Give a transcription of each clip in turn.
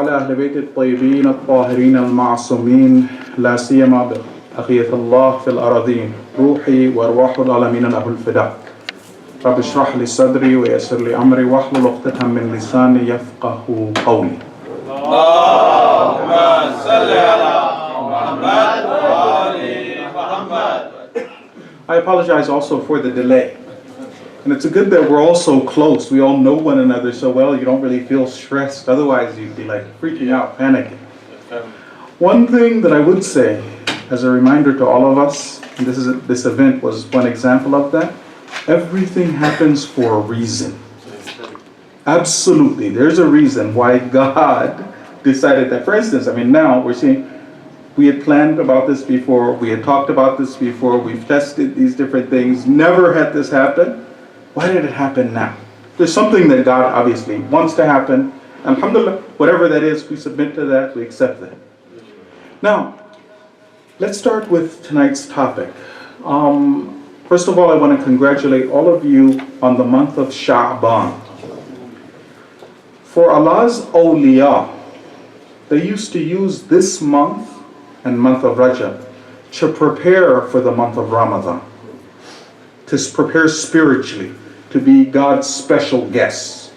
وعلى أهل بيت الطيبين الطاهرين المعصومين لا سيما بقية الله في الأراضين روحي وأرواح العالمين له الفداء رب اشرح لي صدري ويسر لي أمري واحلل عقدة من لساني يفقه قولي. اللهم صل على محمد وآل محمد. I apologize also for the delay. And it's good that we're all so close. We all know one another so well, you don't really feel stressed. Otherwise, you'd be like freaking out, panicking. One thing that I would say, as a reminder to all of us, and this event was one example of that, everything happens for a reason. Absolutely. There's a reason why God decided that. For instance, now we're seeing, we had planned about this before, we had talked about this before, we've tested these different things, never had this happen. Why did it happen now? There's something that God obviously wants to happen. Alhamdulillah, whatever that is, we submit to that, we accept that. Now, let's start with tonight's topic. First of all, I want to congratulate all of you on the month of Sha'ban. For Allah's awliya, they used to use this month and month of Rajab to prepare for the month of Ramadan, to prepare spiritually, to be God's special guests.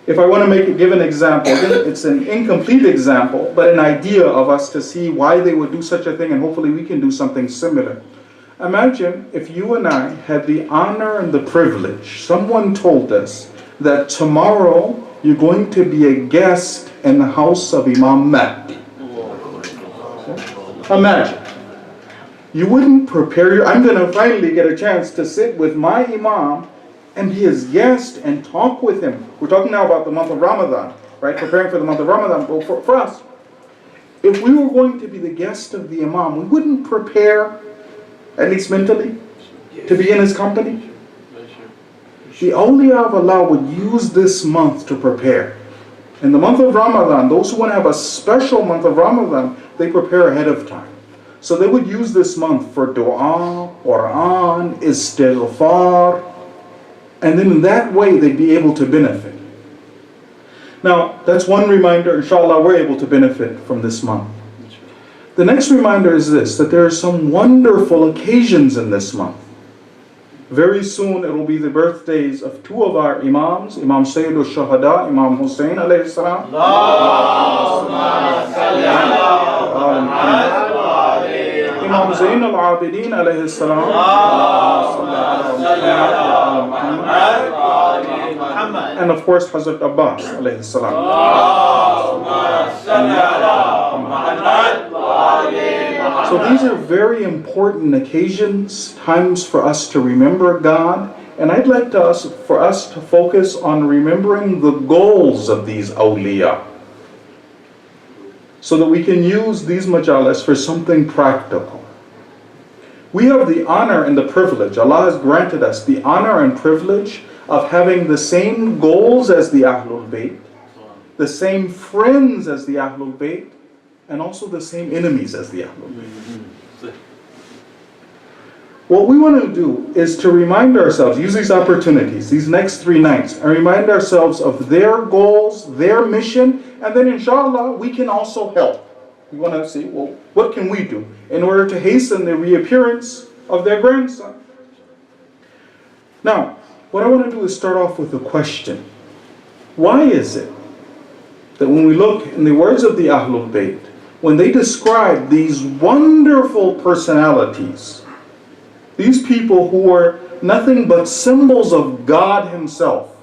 If I want to give an example, it's an incomplete example, but an idea of us to see why they would do such a thing, and hopefully we can do something similar. Imagine if you and I had the honor and the privilege, someone told us that tomorrow you're going to be a guest in the house of Imam Mahdi. Imagine. You wouldn't prepare I'm going to finally get a chance to sit with my Imam and be his guest and talk with him. We're talking now about the month of Ramadan, right? Preparing for the month of Ramadan. Well, for us, if we were going to be the guest of the Imam, we wouldn't prepare, at least mentally, to be in his company. The awliya of Allah would use this month to prepare. In the month of Ramadan, those who want to have a special month of Ramadan, they prepare ahead of time. So they would use this month for dua, Quran, istighfar, and then in that way they'd be able to benefit. Now, that's one reminder, inshallah, we're able to benefit from this month. The next reminder is this, that there are some wonderful occasions in this month. Very soon it will be the birthdays of two of our Imams, Imam Sayyid al-Shahada, Imam Hussein alayhi salam. Imam Zain al-Abidin alayhi salam. And of course Hazrat Abbas alayhi salam. So these are very important occasions, times for us to remember God. And I'd like for us to focus on remembering the goals of these awliya, so that we can use these majalis for something practical. We have the honor and the privilege, Allah has granted us the honor and privilege of having the same goals as the Ahlul Bayt, the same friends as the Ahlul Bayt, and also the same enemies as the Ahlul Bayt. What we want to do is to remind ourselves, use these opportunities, these next 3 nights, and remind ourselves of their goals, their mission, and then inshallah we can also help. We want to see, well, what can we do in order to hasten the reappearance of their grandson? Now, what I want to do is start off with a question. Why is it that when we look in the words of the Ahlul Bayt, when they describe these wonderful personalities, these people who are nothing but symbols of God Himself,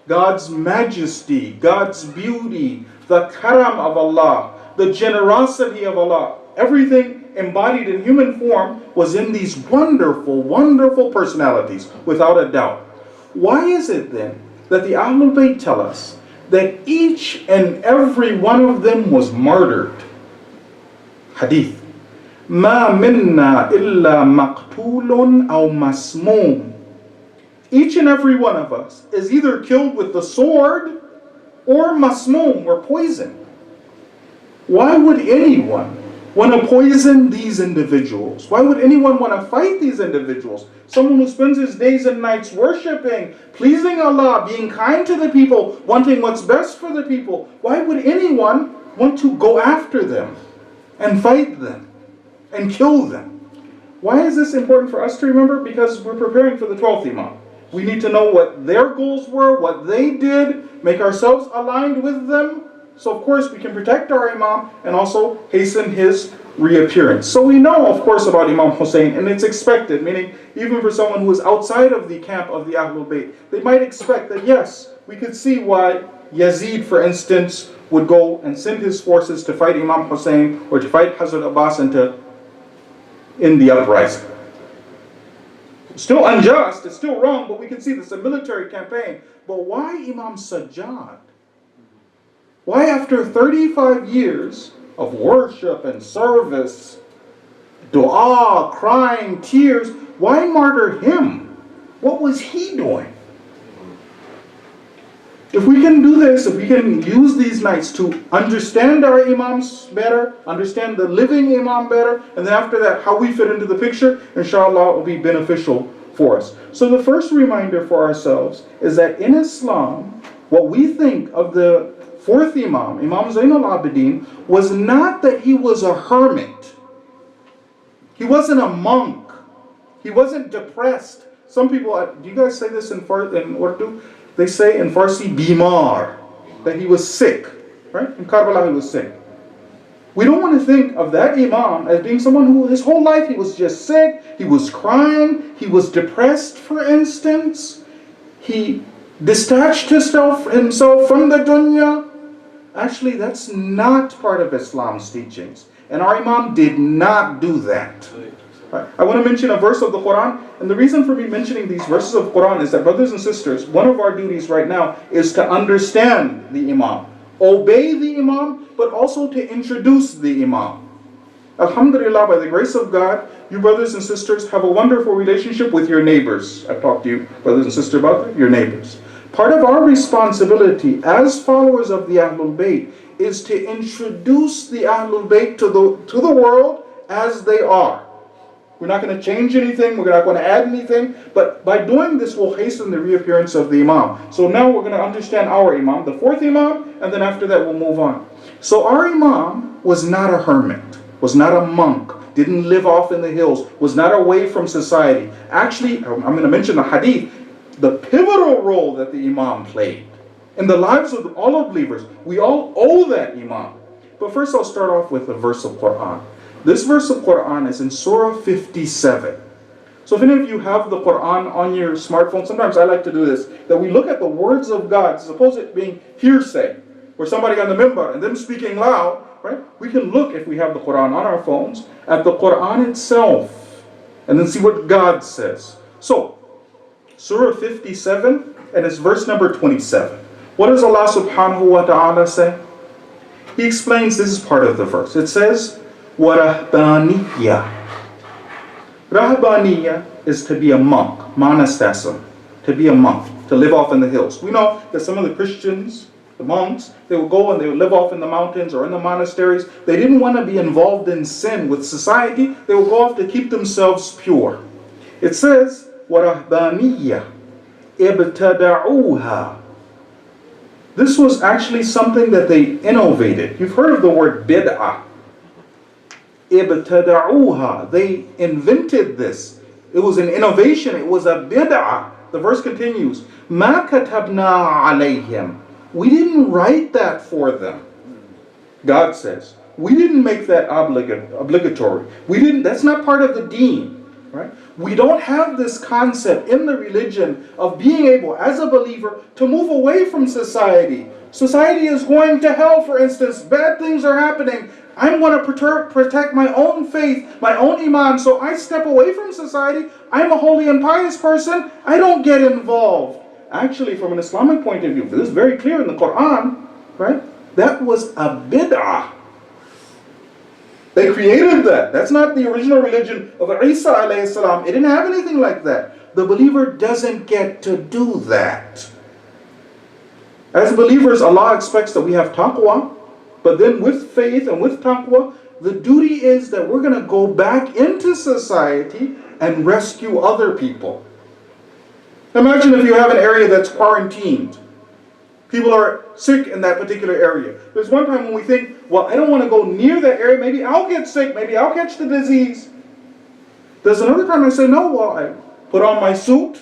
God's majesty, God's beauty, the karam of Allah, the generosity of Allah, everything embodied in human form was in these wonderful, wonderful personalities, without a doubt. Why is it then that the Ahlul Bayt tell us that each and every one of them was martyred? Hadith. مَا مِنَّا إِلَّا مَقْتُولٌ أَوْ مَسْمُومٌ. Each and every one of us is either killed with the sword or masmoom, or poison. Why would anyone want to poison these individuals? Why would anyone want to fight these individuals? Someone who spends his days and nights worshiping, pleasing Allah, being kind to the people, wanting what's best for the people. Why would anyone want to go after them and fight them and kill them? Why is this important for us to remember? Because we're preparing for the 12th Imam. We need to know what their goals were, what they did, make ourselves aligned with them. So of course we can protect our Imam and also hasten his reappearance. So we know of course about Imam Hussein, and it's expected, meaning even for someone who is outside of the camp of the Ahlul Bayt, they might expect that yes, we could see why Yazid, for instance, would go and send his forces to fight Imam Hussein or to fight Hazrat Abbas and to end the uprising. Still unjust, it's still wrong, but we can see this is a military campaign. But why Imam Sajjad? Why after 35 years of worship and service, dua, crying, tears, why martyr him? What was he doing? If we can do this, if we can use these nights to understand our Imams better, understand the living Imam better, and then after that, how we fit into the picture, inshallah, it will be beneficial for us. So the first reminder for ourselves is that in Islam, what we think of the fourth Imam, Imam Zain al-Abidin, was not that he was a hermit. He wasn't a monk. He wasn't depressed. Some people, do you guys say this in Urdu? They say in Farsi, bimar, that he was sick, right? In Karbala he was sick. We don't want to think of that Imam as being someone who his whole life he was just sick, he was crying, he was depressed, for instance. He detached himself from the dunya. Actually, that's not part of Islam's teachings. And our Imam did not do that. Right. I want to mention a verse of the Quran, and the reason for me mentioning these verses of the Quran is that, brothers and sisters, one of our duties right now is to understand the Imam, obey the Imam, but also to introduce the Imam. Alhamdulillah, by the grace of God, you brothers and sisters have a wonderful relationship with your neighbors. I've talked to you, brothers and sisters, about that, your neighbors. Part of our responsibility as followers of the Ahlul Bayt is to introduce the Ahlul Bayt to the world as they are. We're not going to change anything, we're not going to add anything, but by doing this we'll hasten the reappearance of the Imam. So now we're going to understand our Imam, the fourth Imam, and then after that we'll move on. So our Imam was not a hermit, was not a monk, didn't live off in the hills, was not away from society. Actually, I'm going to mention the hadith, the pivotal role that the Imam played in the lives of all of believers. We all owe that Imam. But first I'll start off with a verse of Quran. This verse of Quran is in Surah 57. So if any of you have the Quran on your smartphone, sometimes I like to do this, that we look at the words of God, suppose it being hearsay, where somebody on the minbar and them speaking loud, right? We can look, if we have the Quran on our phones, at the Quran itself, and then see what God says. So, Surah 57, and it's verse number 27. What does Allah subhanahu wa ta'ala say? He explains, this is part of the verse. It says, وَرَهْبَانِيَّةٌ. Rahbaniya is to be a monk, monastasm, to be a monk, to live off in the hills. We know that some of the Christians, the monks, they would go and they would live off in the mountains or in the monasteries. They didn't want to be involved in sin with society. They would go off to keep themselves pure. It says, وَرَهْبَانِيَّةٌ إِبْتَدَعُوهَا. This was actually something that they innovated. You've heard of the word bid'ah. Ibtada'uha. They invented this. It was an innovation. It was a bid'ah. The verse continues. Ma katabna alayhim. We didn't write that for them. God says. We didn't make that obligatory. We didn't. That's not part of the deen. Right? We don't have this concept in the religion of being able, as a believer, to move away from society. Society is going to hell, for instance. Bad things are happening. I want to protect my own faith, my own iman, so I step away from society. I'm a holy and pious person. I don't get involved. Actually, from an Islamic point of view, this is very clear in the Quran, right? That was a bid'ah. They created that. That's not the original religion of Isa alayhi salam. It didn't have anything like that. The believer doesn't get to do that. As believers, Allah expects that we have taqwa, but then with faith and with taqwa, The duty is that we're going to go back into society and rescue other people. Imagine if you have an area that's quarantined. People are sick in that particular area. There's one time when we think, well, I don't want to go near that area. Maybe I'll get sick. Maybe I'll catch the disease. There's another time I say, no, well, I put on my suit,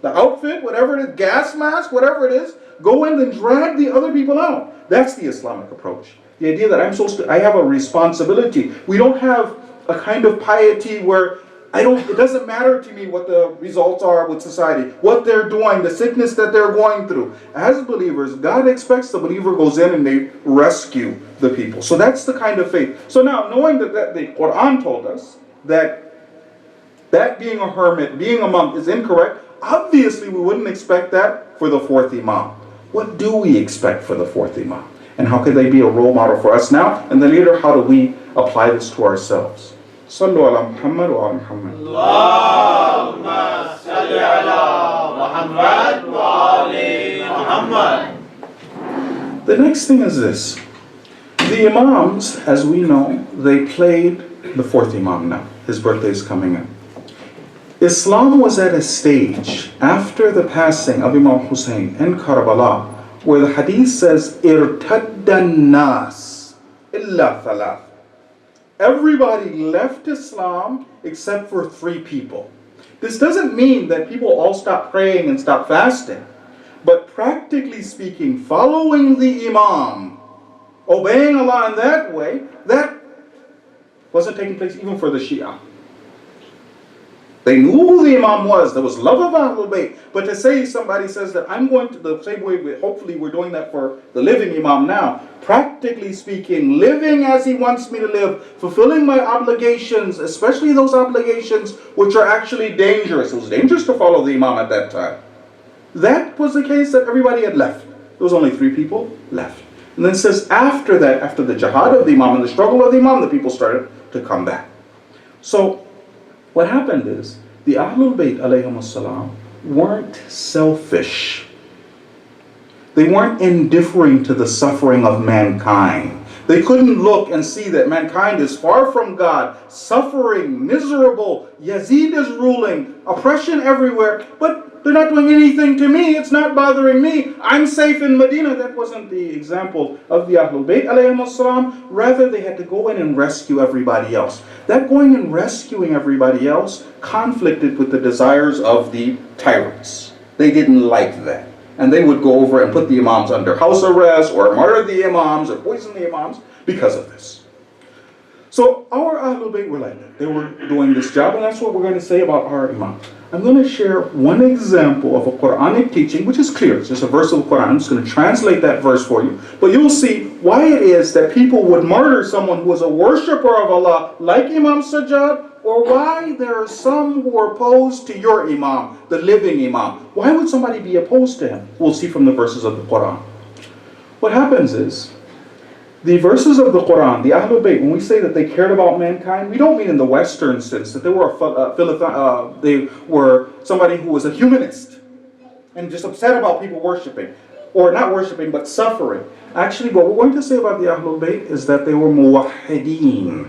the outfit, whatever it is, gas mask, whatever it is, go in and drag the other people out. That's the Islamic approach. The idea that I have a responsibility. We don't have a kind of piety where it doesn't matter to me what the results are with society, what they're doing, the sickness that they're going through. As believers, God expects the believer goes in and they rescue the people. So that's the kind of faith. So now, knowing that the Quran told us that being a hermit, being a monk is incorrect, obviously we wouldn't expect that for the fourth Imam. What do we expect for the fourth Imam? And how can they be a role model for us now? And then later, how do we apply this to ourselves? Sallu ala Muhammad wa ala Muhammad. Allahumma salli ala Muhammad wa ala Muhammad. The next thing is this. The Imams, as we know, they played the fourth Imam now. His birthday is coming in. Islam was at a stage after the passing of Imam Hussein in Karbala where the hadith says, Irtadda nas illa thalath. Everybody left Islam except for 3 people. This doesn't mean that people all stop praying and stop fasting. But practically speaking, following the Imam, obeying Allah in that way, that wasn't taking place even for the Shia. They knew who the Imam was. There was love of Ahlul Bayt. But to say somebody says that I'm going to, the same way, hopefully we're doing that for the living Imam now, practically speaking, living as he wants me to live, fulfilling my obligations, especially those obligations which are actually dangerous. It was dangerous to follow the Imam at that time. That was the case that everybody had left. There was only 3 people left. And then it says after that, after the jihad of the Imam and the struggle of the Imam, the people started to come back. So what happened is, the Ahlul Bayt alayhimus salam weren't selfish. They weren't indifferent to the suffering of mankind. They couldn't look and see that mankind is far from God, suffering, miserable, Yazid is ruling, oppression everywhere, but they're not doing anything to me, it's not bothering me, I'm safe in Medina. That wasn't the example of the Ahlul Bayt alayhimus salam. Rather, they had to go in and rescue everybody else. That going and rescuing everybody else conflicted with the desires of the tyrants. They didn't like that. And they would go over and put the Imams under house arrest or murder the Imams or poison the Imams because of this. So our Ahlul Bayt were like that. They were doing this job, and that's what we're going to say about our Imam. I'm going to share one example of a Quranic teaching, which is clear. It's just a verse of the Quran. I'm just going to translate that verse for you. But you'll see why it is that people would murder someone who was a worshipper of Allah, like Imam Sajjad, or why there are some who are opposed to your Imam, the living Imam. Why would somebody be opposed to him? We'll see from the verses of the Quran. What happens is, the verses of the Quran, the Ahlul Bayt, when we say that they cared about mankind, we don't mean in the Western sense that they were somebody who was a humanist and just upset about people worshiping, or not worshiping but suffering. Actually, what we're going to say about the Ahlul Bayt is that they were muwahhideen.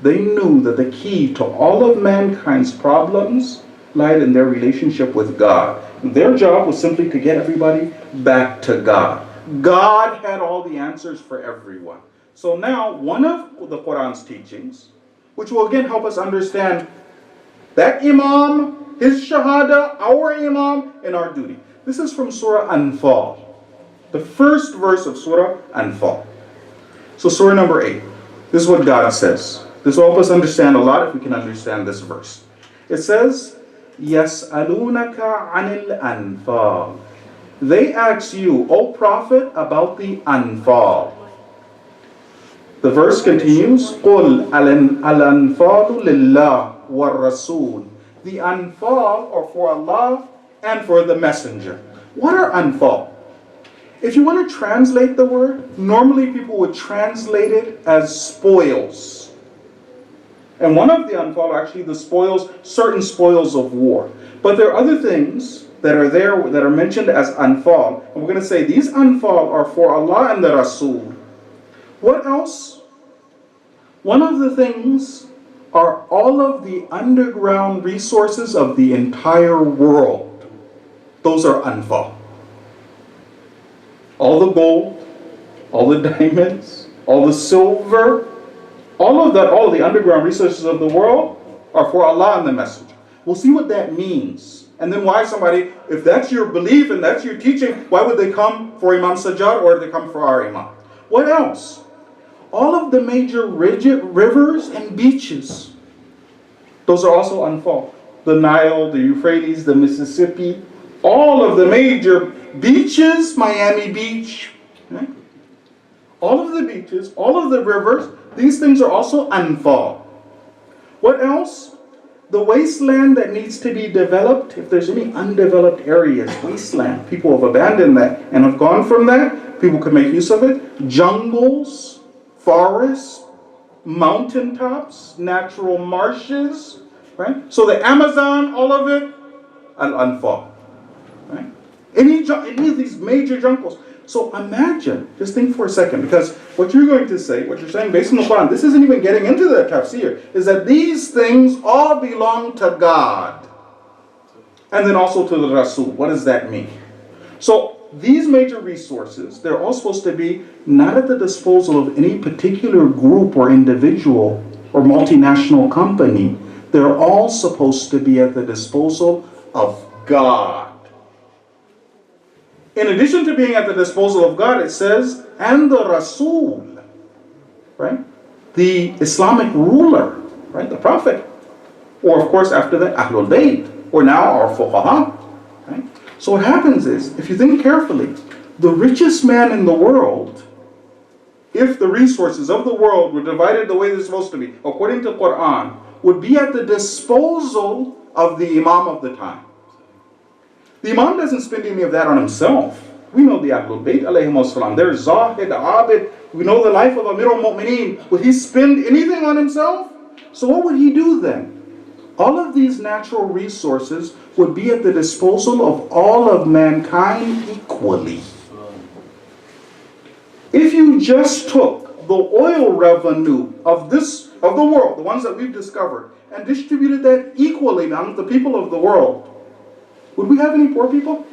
They knew that the key to all of mankind's problems lied in their relationship with God. Their job was simply to get everybody back to God. God had all the answers for everyone. So now, one of the Quran's teachings, which will again help us understand that Imam, his Shahada, our Imam, and our duty. This is from Surah Anfal, the first verse of Surah Anfal. So Surah number 8. This is what God says. This will help us understand a lot if we can understand this verse. It says, يَسْأَلُونَكَ عَنِ الْأَنْفَالِ. They ask you, O Prophet, about the Anfal. The verse continues, قُلْ الْأَنْفَالُ لِلَّهِ وَالرَّسُولِ. The Anfal are for Allah and for the Messenger. What are Anfal? If you want to translate the word, normally people would translate it as spoils. And one of the Anfal are actually the spoils, certain spoils of war. But there are other things that are there that are mentioned as Anfal. And we're going to say these Anfal are for Allah and the Rasul. What else? One of the things are all of the underground resources of the entire world. Those are anfal. All the gold, all the diamonds, all the silver, all of that, all of the underground resources of the world are for Allah and the Messenger. We'll see what that means. And then why somebody, if that's your belief and that's your teaching, why would they come for Imam Sajjad or they come for our Imam? What else? All of the major rivers and beaches, those are also anfal. The Nile, the Euphrates, the Mississippi, all of the major beaches, Miami Beach, right? All of the beaches, all of the rivers, these things are also anfal. What else? The wasteland that needs to be developed, if there's any undeveloped areas, wasteland, people have abandoned that and have gone from that, people can make use of it. Jungles, forests, mountaintops, natural marshes, right? So the Amazon, all of it, al-anfal, right? Any of these major jungles. So imagine, just think for a second, because what you're going to say, what you're saying based on the Quran, this isn't even getting into the tafsir, is that these things all belong to God. And then also to the Rasul. What does that mean? So these major resources, they're all supposed to be not at the disposal of any particular group or individual or multinational company. They're all supposed to be at the disposal of God. In addition to being at the disposal of God, it says, and the Rasul, right? The Islamic ruler, right? The Prophet. Or of course after that, Ahlul Bayt, or now our Fuqaha, right? So what happens is, if you think carefully, the richest man in the world, if the resources of the world were divided the way they're supposed to be, according to Quran, would be at the disposal of the Imam of the time. The Imam doesn't spend any of that on himself. We know the Ahlul Bayt alayhim salam. They're Zahid, Abid. We know the life of Amir al-Mu'mineen. Would he spend anything on himself? So what would he do then? All of these natural resources would be at the disposal of all of mankind equally. If you just took the oil revenue of the world, the ones that we've discovered, and distributed that equally among the people of the world, would we have any poor people?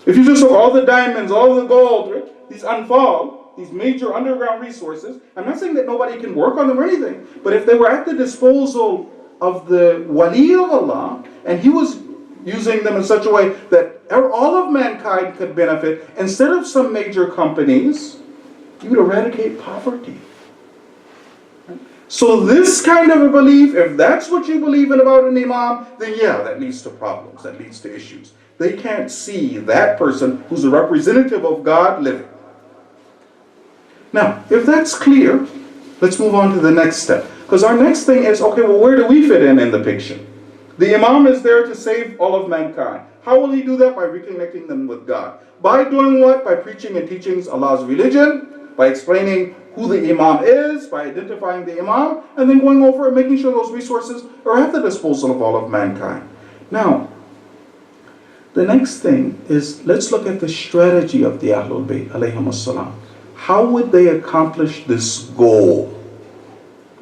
If you just took all the diamonds, all the gold, right, these anfal, these major underground resources, I'm not saying that nobody can work on them or anything, but if they were at the disposal of the wali of Allah, and he was using them in such a way that all of mankind could benefit, instead of some major companies, you would eradicate poverty. So this kind of a belief, if that's what you believe in about an imam, then yeah, that leads to problems, that leads to issues. They can't see that person who's a representative of God living. Now, if that's clear, let's move on to the next step. Because our next thing is, okay, well, where do we fit in the picture? The imam is there to save all of mankind. How will he do that? By reconnecting them with God. By doing what? By preaching and teaching Allah's religion, by explaining who the imam is, by identifying the imam, and then going over and making sure those resources are at the disposal of all of mankind. Now, the next thing is, let's look at the strategy of the Ahlul Bayt alayhim as-salam. How would they accomplish this goal?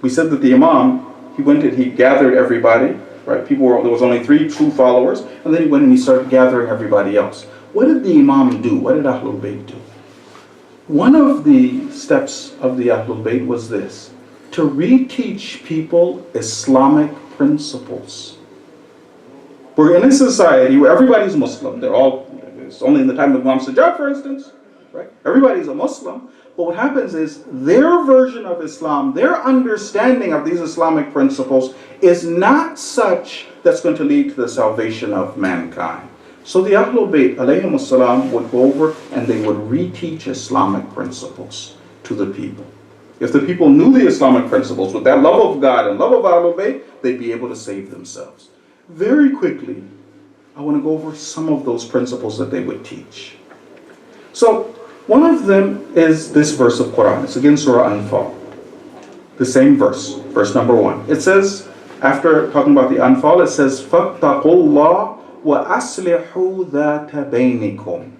We said that the imam, he gathered everybody, right? There was only 3 true followers, and then he went and he started gathering everybody else. What did the imam do? What did Ahlul Bayt do? One of the steps of the Ahlul Bayt was this: to reteach people Islamic principles. We're in a society where everybody's Muslim. It's only in the time of Imam Sajjad, for instance, right? Everybody's a Muslim. But what happens is their version of Islam, their understanding of these Islamic principles is not such that's going to lead to the salvation of mankind. So the Ahlul Bayt alayhim as-salam would go over and they would reteach Islamic principles to the people. If the people knew the Islamic principles with that love of God and love of Ahlul Bayt, they'd be able to save themselves. Very quickly, I want to go over some of those principles that they would teach. So, one of them is this verse of Quran. It's again Surah Anfal. The same verse number 1. It says, after talking about the Anfal, it says, فَاتَّقُوا اللَّهَ وَأَصْلِحُوا ذَاتَ بَيْنِكُمْ.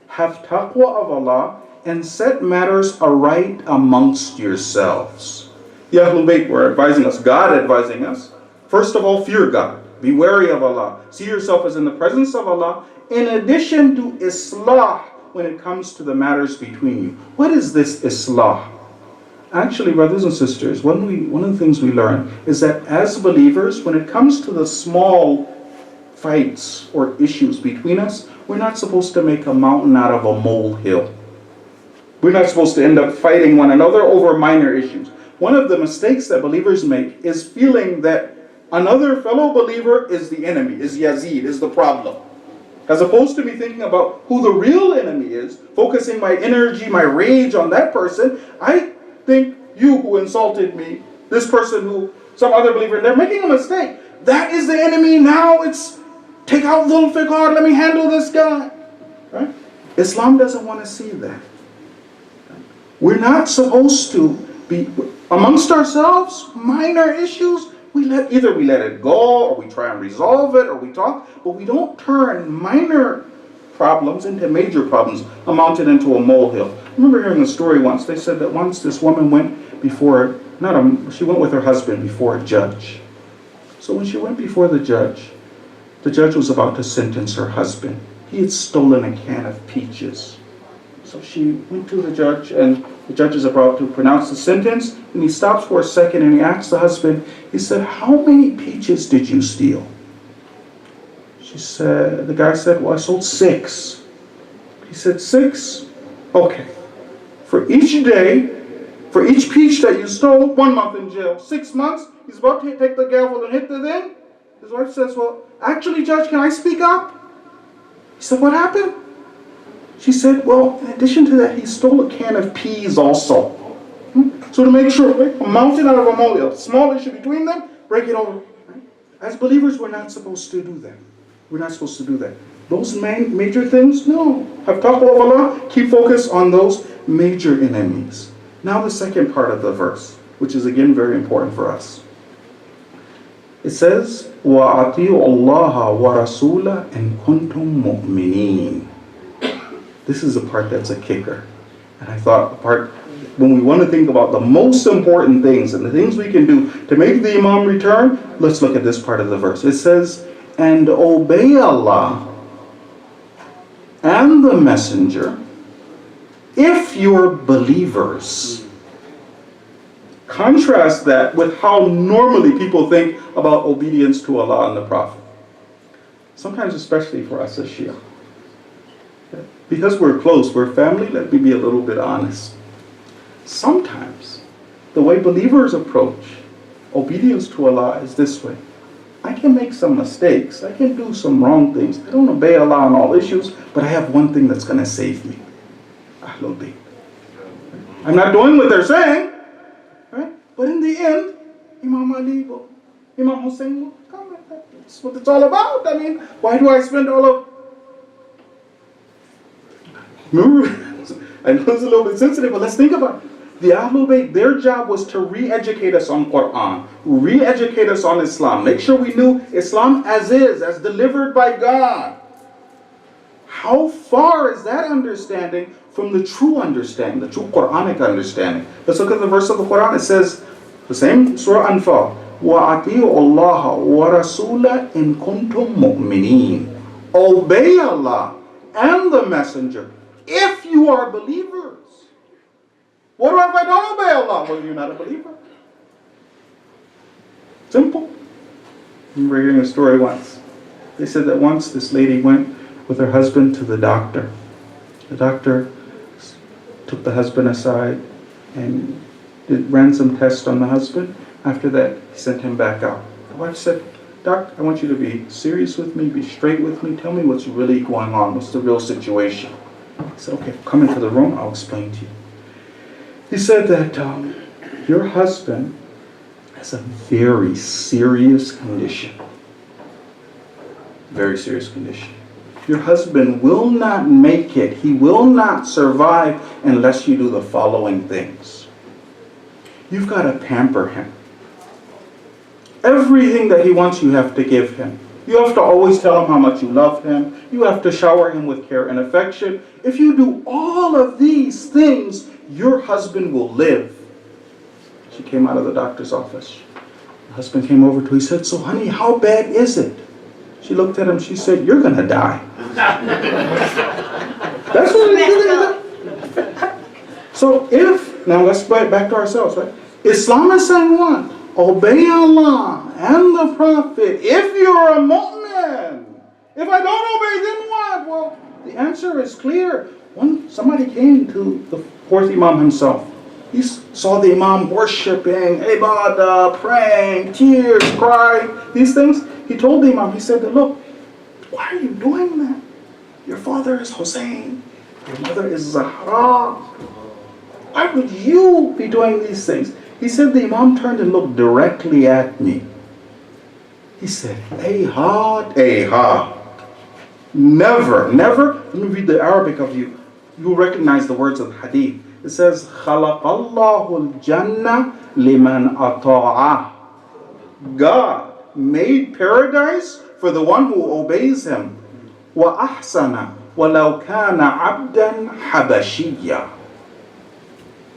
Have taqwa of Allah and set matters aright amongst yourselves. The Ahlul Bayt were advising us, God advising us, first of all, fear God. Be wary of Allah. See yourself as in the presence of Allah, in addition to Islah when it comes to the matters between you. What is this Islah? Actually, brothers and sisters, one of the things we learn is that as believers, when it comes to the small fights or issues between us, we're not supposed to make a mountain out of a molehill. We're not supposed to end up fighting one another over minor issues. One of the mistakes that believers make is feeling that another fellow believer is the enemy, is Yazid, is the problem. As opposed to me thinking about who the real enemy is, focusing my energy, my rage on that person, I think you who insulted me, this person who, some other believer, they're making a mistake. That is the enemy. Now it's take out Zulfiqar, let me handle this guy. Right? Islam doesn't want to see that. We're not supposed to be, amongst ourselves, minor issues, either we let it go, or we try and resolve it, or we talk, but we don't turn minor problems into major problems, amounted into a molehill. I remember hearing a story once. They said that once this woman went before, she went with her husband before a judge. So when she went before the judge was about to sentence her husband. He had stolen a can of peaches. So she went to the judge, and the judge is about to pronounce the sentence, and he stops for a second and he asks the husband, he said, "How many peaches did you steal?" The guy said, "Well, I sold 6. He said, 6? Okay. For each day, for each peach that you stole, 1 month in jail. 6 months, he's about to take the gavel and hit the thing. His wife says, "Well, actually, Judge, can I speak up?" He said, "What happened?" She said, "Well, in addition to that, he stole a can of peas also." So to make sure, a mountain out of a molehill, small issue between them, break it over. As believers, we're not supposed to do that. We're not supposed to do that. Those major things, no. Have taqwa of Allah, keep focus on those major enemies. Now the second part of the verse, which is again very important for us. It says, وَأَطِيعُوا اللَّهَ وَرَسُولَهُ إِن كُنتُم مُؤْمِنِينَ. This is the part that's a kicker. And I thought the part, when we want to think about the most important things and the things we can do to make the Imam return, let's look at this part of the verse. It says, "And obey Allah and the Messenger if you're believers." Contrast that with how normally people think about obedience to Allah and the Prophet. Sometimes, especially for us as Shia. Because we're close, we're family, let me be a little bit honest. Sometimes, the way believers approach obedience to Allah is this way. I can make some mistakes, I can do some wrong things, I don't obey Allah on all issues, but I have one thing that's going to save me. Ahlul Bayt. I'm not doing what they're saying, right? But in the end, Imam Ali will, Imam Hussein will come. That's what it's all about. I mean, why do I spend all of... I know it's a little bit sensitive, but let's think about it. The Ahlul Bayt, their job was to re-educate us on Quran, re-educate us on Islam, make sure we knew Islam as is, as delivered by God. How far is that understanding from the true understanding, the true Quranic understanding? Let's look at the verse of the Quran. It says, the same Surah Anfal, وَأَطِيعُوا اللَّهَ وَرَسُولَهُ إِن كُنتُم مُؤْمِنِينَ. Obey Allah and the Messenger if you are believers. What about if I don't obey Allah? Well, you're not a believer. Simple. I remember hearing a story once. They said that once this lady went with her husband to the doctor. The doctor took the husband aside and ran some tests on the husband. After that, he sent him back out. The wife said, "Doc, I want you to be serious with me, be straight with me, tell me what's really going on, what's the real situation." He said, "Okay, come into the room, I'll explain to you." He said that your husband has a very serious condition. Very serious condition. Your husband will not make it, he will not survive unless you do the following things. You've got to pamper him. Everything that he wants, you have to give him. You have to always tell him how much you love him. You have to shower him with care and affection. If you do all of these things, your husband will live. She came out of the doctor's office. The husband came over to her. He said, so honey, how bad is it? She looked at him. She said, you're going to die. That's what it is. So now let's go back to ourselves, right? Islam is saying what? Obey Allah and the Prophet if you're a mu'min. If I don't obey, then what? Well, the answer is clear. Somebody came to the fourth Imam himself. He saw the Imam worshipping, ibadah, praying, tears, crying, these things. He told the Imam, he said, look, why are you doing that? Your father is Hussein. Your mother is Zahra. Why would you be doing these things? He said the Imam turned and looked directly at me. He said, Ahad. Never. Let me read the Arabic of you. You will recognize the words of the hadith. It says, خَلَقَ اللَّهُ الْجَنَّةِ لِمَنْ أَطَاعَهُ. God made paradise for the one who obeys him. وَأَحْسَنَ وَلَوْ كَانَ عَبْدًا حَبَشِيًّا.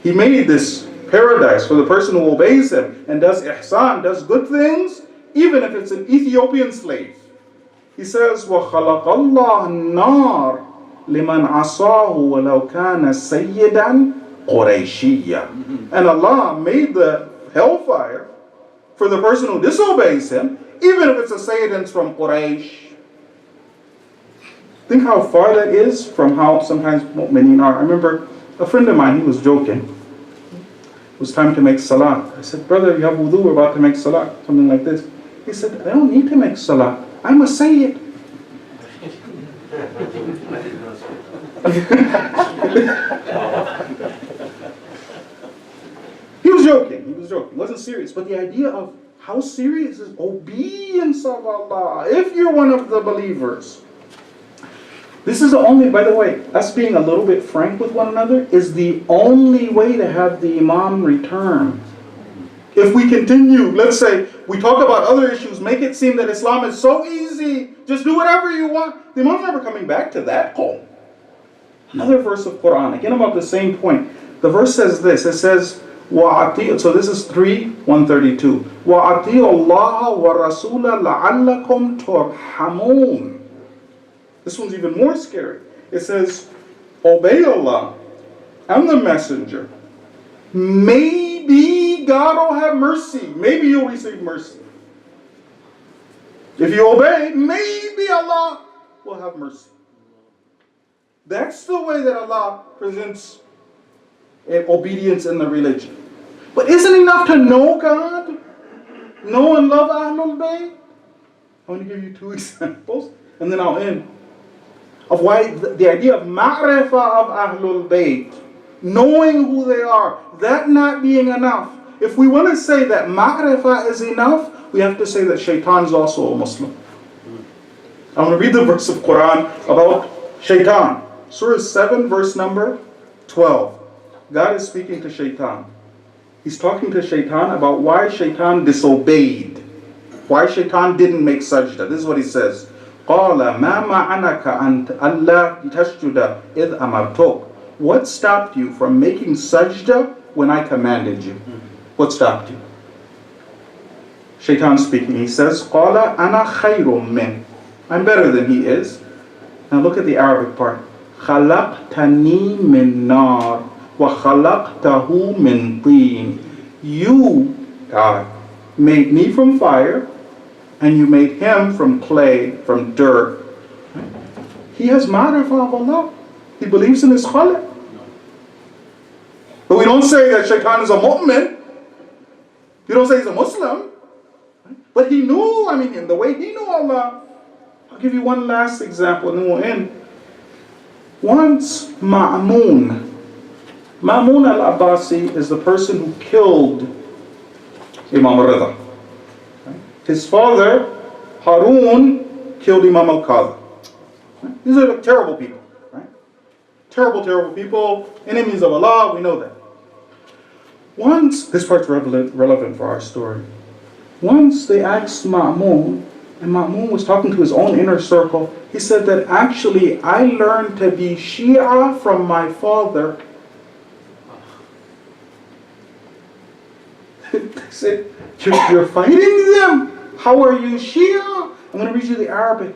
He made this paradise for the person who obeys him and does ihsan, does good things, even if it's an Ethiopian slave. He says, وَخَلَقَ اللَّهُ النَّارِ لِمَنْ عَصَاهُ وَلَوْ كَانَ سَيِّدًا قُرَيْشِيًّا. And Allah made the hellfire for the person who disobeys him, even if it's a Sayyidin from Quraysh. Think how far that is from how sometimes mu'mineen are. I remember a friend of mine, he was joking. It was time to make salat. I said, brother, you have wudu, we're about to make salat. Something like this. He said, I don't need to make salat. I'm a Sayyid. He was joking. He wasn't serious. But the idea of how serious is obedience of Allah. If you're one of the believers. This is the only, by the way, us being a little bit frank with one another is the only way to have the Imam return. If we continue, let's say, we talk about other issues, make it seem that Islam is so easy, just do whatever you want. The Imam's never coming back to that call. Another verse of Quran, again about the same point. The verse says this, it says, so this is 3:132. وَأَطِيعُوا اللَّهَ وَرَسُولَ لَعَلَّكُمْ تُرْحَمُونَ. This one's even more scary. It says, obey Allah and the Messenger. Maybe God will have mercy. Maybe you'll receive mercy. If you obey, maybe Allah will have mercy. That's the way that Allah presents obedience in the religion. But isn't it enough to know God? Know and love Ahlul Bayt? I want to give you 2 examples, and then I'll end. Of why the idea of ma'rifah of Ahlul Bayt, knowing who they are, that not being enough. If we want to say that ma'rifah is enough, we have to say that shaitan is also a Muslim. I want to read the verse of Quran about shaitan. Surah 7, verse number 12. God is speaking to shaitan. He's talking to shaitan about why shaitan disobeyed. Why shaitan didn't make sajda. This is what he says. قَالَ مَا مَعَنَكَ أَنْ أَلَّا تَسْجُدَ إِذْ أَمَرْتُكَ. What stopped you from making sajda when I commanded you? What stopped you? Shaitan speaking. He says, قَالَ أَنَا خَيْرٌ مِّنْ. I'm better than he is. Now look at the Arabic part. خَلَقْتَنِي مِنْ نَارٍ وَخَلَقْتَهُ مِنْ طِينٍ. You, God, made me from fire, and you made him from clay, from dirt. He has ma'rifah of Allah. He believes in his khaliq. But we don't say that shaitan is a mu'min. You don't say he's a Muslim. But he knew, in the way he knew Allah. I'll give you one last example and then we'll end. Once Ma'mun al-Abbasi is the person who killed Imam Rida. His father, Harun, killed Imam al-Qadhi. These are terrible people. Right? Terrible people, enemies of Allah, we know that. Once, this part's relevant for our story. Once they asked Ma'mun, And Ma'mun was talking to his own inner circle. He said that actually I learned to be Shia from my father. They said, you're fighting them? How are you Shia? I'm going to read you the Arabic.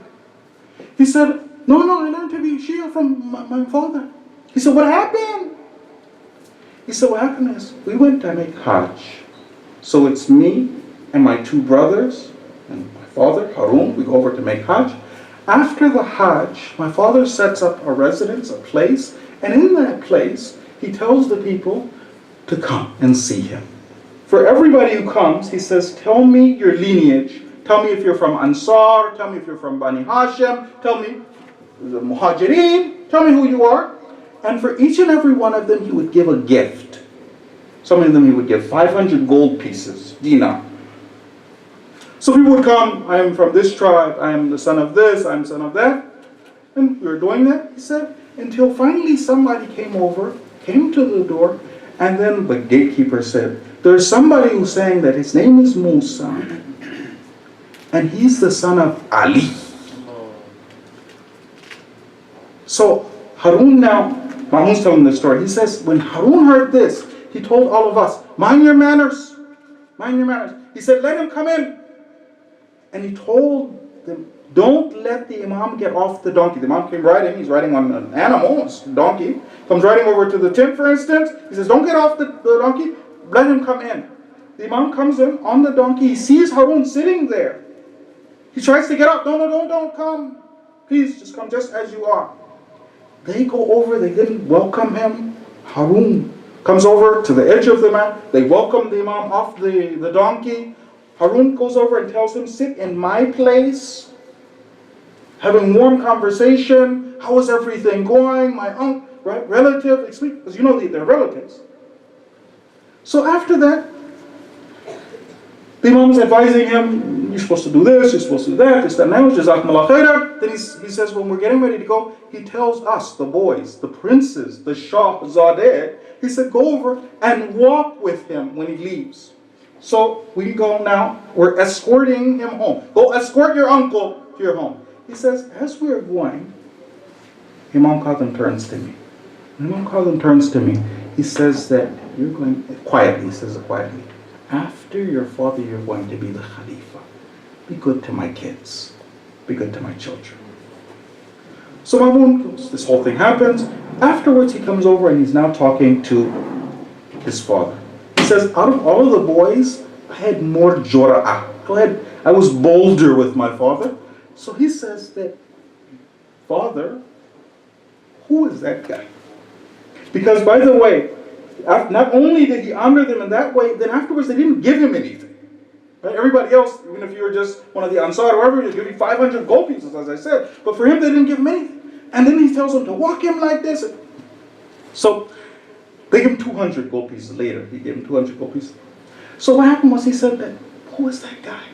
He said, no, I learned to be Shia from my father. He said, what happened? He said, what happened is we went to make Hajj. So it's me and my two brothers and my father, Harun. We go over to make Hajj. After the Hajj, my father sets up a residence, a place, and in that place, he tells the people to come and see him. For everybody who comes, he says, tell me your lineage. Tell me if you're from Ansar. Tell me if you're from Bani Hashim. Tell me the Muhajirin. Tell me who you are. And for each and every one of them, he would give a gift. Some of them he would give 500 gold pieces, dinar. So people would come, I am from this tribe, I am the son of this, I am son of that. And we were doing that, he said, until finally somebody came over, came to the door, and then the gatekeeper said, there's somebody who's saying that his name is Musa, and he's the son of Ali. So Harun now, Mahmoud's telling the story, he says, when Harun heard this, he told all of us, mind your manners, mind your manners. He said, let him come in. And he told them, don't let the Imam get off the donkey. The Imam came riding, he's riding on an animal, a donkey, comes riding over to the tent, for instance. He says, don't get off the donkey, let him come in. The Imam comes in on the donkey, he sees Harun sitting there. He tries to get up, don't come. Please, just come just as you are. They go over, they didn't welcome him. Harun comes over to the edge of the mat, they welcome the Imam off the donkey. Harun goes over and tells him, sit in my place, having warm conversation. How is everything going? My uncle, right, relative, because you know they're relatives. So after that, the Imam is advising him, you're supposed to do this, you're supposed to do that, this, that, and that, jazakumullah khairan. Then he says, when we're getting ready to go, he tells us, the boys, the princes, the Shah Zadeh, he said, go over and walk with him when he leaves. So we go now, we're escorting him home. Go escort your uncle to your home. He says, as we're going, Imam Kazim turns to me. Imam Kazim turns to me. He says that you're going, quietly, he says it quietly, after your father, you're going to be the Khalifa. Be good to my kids. Be good to my children. So Mamun goes, this whole thing happens. Afterwards, he comes over and he's now talking to his father. He says, out of all of the boys, I had more jura'ah. I was bolder with my father. So he says that, father, who is that guy? Because by the way, not only did he honor them in that way, then afterwards they didn't give him anything. Right? Everybody else, even if you were just one of the Ansar or whatever, they'd give you 500 gold pieces, as I said. But for him, they didn't give him anything. And then he tells them to walk him like this. So they gave him 200 gold pieces later. He gave him 200 gold pieces. So what happened was he said that, who is that guy?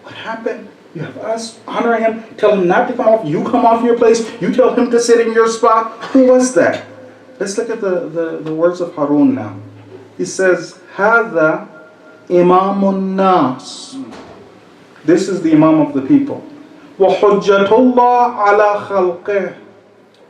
What happened? You have us honoring him, tell him not to come off, you come off your place, you tell him to sit in your spot. Who was that? Let's look at the words of Harun now. He says, هذا إمام الناس. This is the Imam of the people. وحجة الله على خلقه.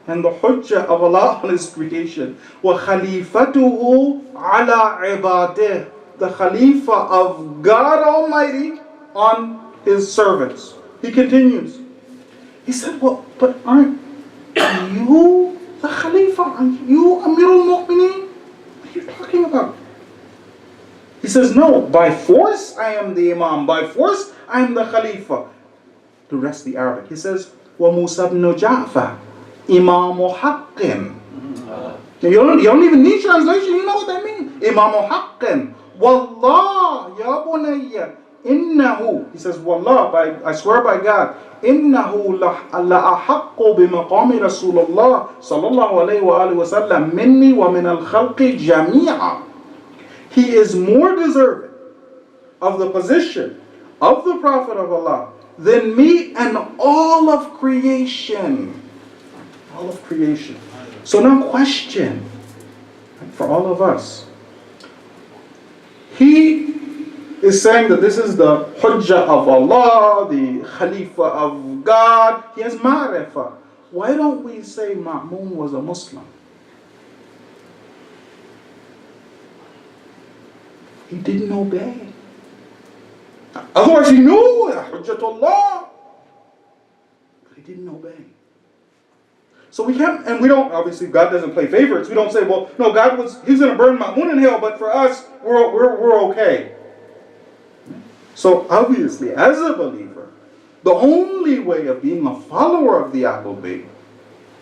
And the hujjah of Allah on His creation. وخليفته على عباده. The Khalifa of God Almighty on His servants. He continues. He said, well, but aren't you the Khalifa? Aren't you Amirul Mu'mineen? What are you talking about? He says, no, by force I am the Imam. By force I am the Khalifa. The rest of the Arabic. He says, وَمُوسَى بْنُ جَعْفَرَ إِمَامُ حَقٍّ. You don't even need translation. You know what that means. إِمَامُ حَقٍّ. وَاللَّهِ يَا بُنَيَّ إِنَّهُ. He says, Wallah, I swear by God, إِنَّهُ لَأَحَقُّ بِمَقَامِ رَسُولَ اللَّهِ صَلَّى اللَّهُ عَلَيْهِ وَآلِهِ وَسَلَّمْ مِنِّي وَمِنَ الْخَلْقِ جَمِيعًا. He is more deserving of the position of the Prophet of Allah than me and all of creation. All of creation. So now question for all of us. He is saying that this is the Hujjah of Allah, the Khalifa of God. He has ma'rifah. Why don't we say Ma'mun was a Muslim? He didn't obey. Otherwise he knew Hujjatullah. But he didn't obey. So we can't, and we don't, obviously God doesn't play favorites. We don't say, well, no, he's going to burn Ma'mun in hell, but for us, we're okay. So obviously, as a believer, the only way of being a follower of the Ahlul Bayt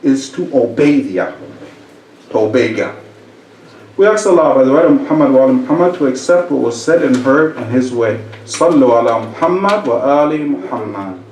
is to obey the Ahlul Bayt, to obey God. We ask Allah by the right of Muhammad wa ala Muhammad to accept what was said and heard in His way. Sallu ala Muhammad wa ali Muhammad.